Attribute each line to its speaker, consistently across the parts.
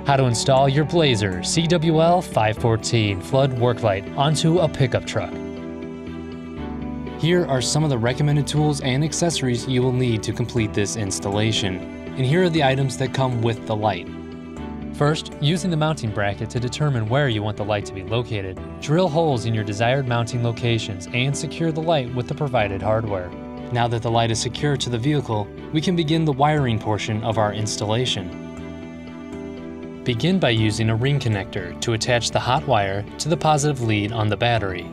Speaker 1: How to install your Blazer CWL514 flood work light onto a pickup truck. Here are some of the recommended tools and accessories you will need to complete this installation, and here are the items that come with the light. First, using the mounting bracket to determine where you want the light to be located, drill holes in your desired mounting locations and secure the light with the provided hardware. Now that the light is secured to the vehicle, we can begin the wiring portion of our installation. Begin by using a ring connector to attach the hot wire to the positive lead on the battery.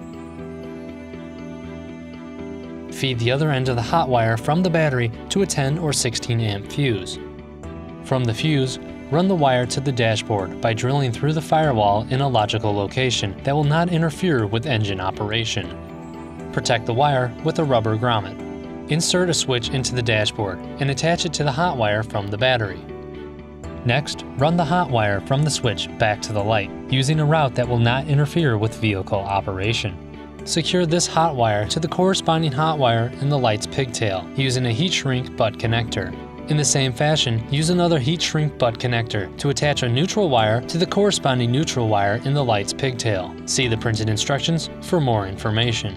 Speaker 1: Feed the other end of the hot wire from the battery to a 10 or 16 amp fuse. From the fuse, run the wire to the dashboard by drilling through the firewall in a logical location that will not interfere with engine operation. Protect the wire with a rubber grommet. Insert a switch into the dashboard and attach it to the hot wire from the battery. Next, run the hot wire from the switch back to the light, using a route that will not interfere with vehicle operation. Secure this hot wire to the corresponding hot wire in the light's pigtail, using a heat shrink butt connector. In the same fashion, use another heat shrink butt connector to attach a neutral wire to the corresponding neutral wire in the light's pigtail. See the printed instructions for more information.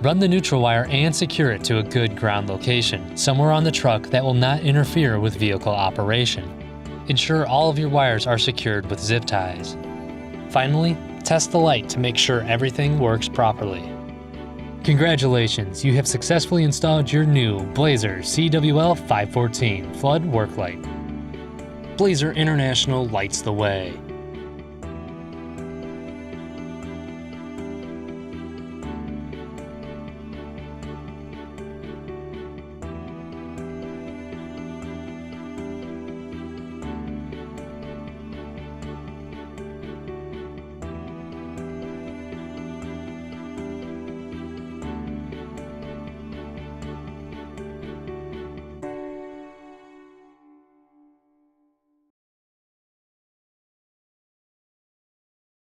Speaker 1: Run the neutral wire and secure it to a good ground location, somewhere on the truck that will not interfere with vehicle operation. Ensure all of your wires are secured with zip ties. Finally, test the light to make sure everything works properly. Congratulations, you have successfully installed your new Blazer CWL514 flood work light. Blazer International lights the way.